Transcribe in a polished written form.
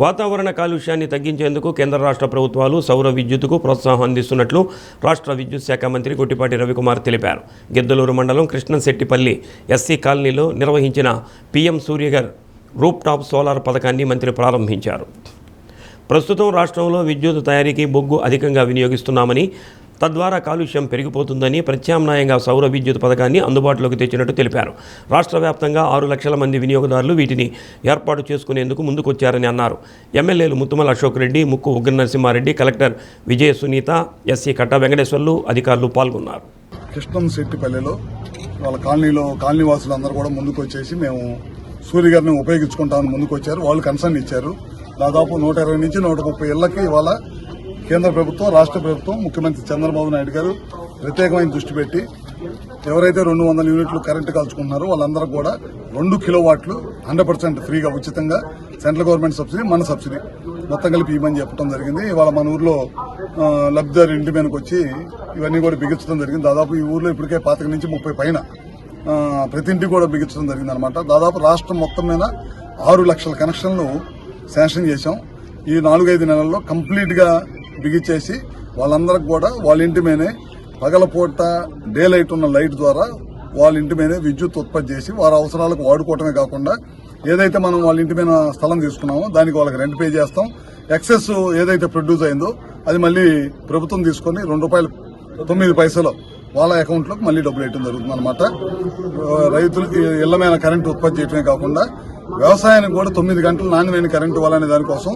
వాతావరణ కాలుష్యాన్ని తగ్గించేందుకు కేంద్ర రాష్ట్ర ప్రభుత్వాలు సౌర విద్యుత్తుకు ప్రోత్సాహం అందిస్తున్నట్లు రాష్ట్ర విద్యుత్ శాఖ మంత్రి గొట్టిపాటి రవికుమార్ తెలిపారు. గిద్దలూరు మండలం కృష్ణశెట్టిపల్లి ఎస్సీ కాలనీలో నిర్వహించిన PM Suryaghar rooftop solar పథకాన్ని మంత్రి ప్రారంభించారు. ప్రస్తుతం రాష్ట్రంలో విద్యుత్ తయారీకి బొగ్గు అధికంగా వినియోగిస్తున్నామని, తద్వారా కాలుష్యం పెరిగిపోతుందని ప్రత్యామ్నాయంగా సౌర విద్యుత్ పథకాన్ని అందుబాటులోకి తెచ్చినట్టు తెలిపారు. రాష్ట్ర వ్యాప్తంగా 6 లక్షల మంది వినియోగదారులు వీటిని ఏర్పాటు చేసుకునేందుకు ముందుకొచ్చారని అన్నారు. ఎమ్మెల్యేలు ముత్తుమల అశోక్ రెడ్డి, ముక్కు ఉగ్ర నరసింహారెడ్డి, కలెక్టర్ విజయ సునీత, ఎస్సీ కట్టా వెంకటేశ్వర్లు అధికారులు పాల్గొన్నారు. కృష్ణశెట్టిపల్లిలో వాళ్ళ కాలనీ వాసులందరూ కూడా ముందుకొచ్చేసి మేము సూర్యగారిని ఉపయోగించుకుంటామని ముందుకొచ్చారు. వాళ్ళు కన్సర్న్ ఇచ్చారు. దాదాపు 120 నుంచి 130 ఇళ్లకి ఇవాళ కేంద్ర ప్రభుత్వం, రాష్ట్ర ప్రభుత్వం, ముఖ్యమంత్రి చంద్రబాబు నాయుడు గారు ప్రత్యేకమైన దృష్టి పెట్టి ఎవరైతే 200 యూనిట్లు కరెంటు కాల్చుకుంటున్నారో వాళ్ళందరూ కూడా 2 కిలోవాట్లు 100% ఫ్రీగా ఉచితంగా సెంట్రల్ గవర్నమెంట్ సబ్సిడీ, మన సబ్సిడీ మొత్తం కలిపి ఇవ్వమని చెప్పడం జరిగింది. ఇవాళ మన ఊర్లో లబ్ధిదారు ఇంటి మీదకి వచ్చి ఇవన్నీ కూడా బిగించడం జరిగింది. దాదాపు ఈ ఊర్లో ఇప్పటికే 25 నుంచి 30 పైన ప్రతి ఇంటికి కూడా బిగించడం జరిగింది అనమాట. దాదాపు రాష్ట్రం మొత్తం మీద 6 లక్షల కనెక్షన్లు శాంక్షన్ చేశాం. ఈ 4-5 నెలల్లో కంప్లీట్ గా బిగించేసి వాళ్ళందరికి కూడా వాళ్ళ ఇంటి మీదే పగలపూట డే లైట్ ఉన్న లైట్ ద్వారా వాళ్ళ ఇంటి మీదే విద్యుత్ ఉత్పత్తి చేసి వారి అవసరాలకు వాడుకోవటమే కాకుండా ఏదైతే మనం వాళ్ళ ఇంటి మీద స్థలం తీసుకున్నామో దానికి వాళ్ళకి రెంట్ పే చేస్తాం. ఎక్సెస్ ఏదైతే ప్రొడ్యూస్ అయిందో అది మళ్ళీ ప్రభుత్వం తీసుకుని ₹2.09 వాళ్ళ అకౌంట్లోకి మళ్ళీ డబ్బులు వేయడం జరుగుతుంది అనమాట. రైతులకి ఇళ్ల మీద కరెంటు ఉత్పత్తి చేయడమే కాకుండా వ్యవసాయానికి కూడా 9 గంటలు నాణ్యమైన కరెంటు ఇవ్వాలనే దానికోసం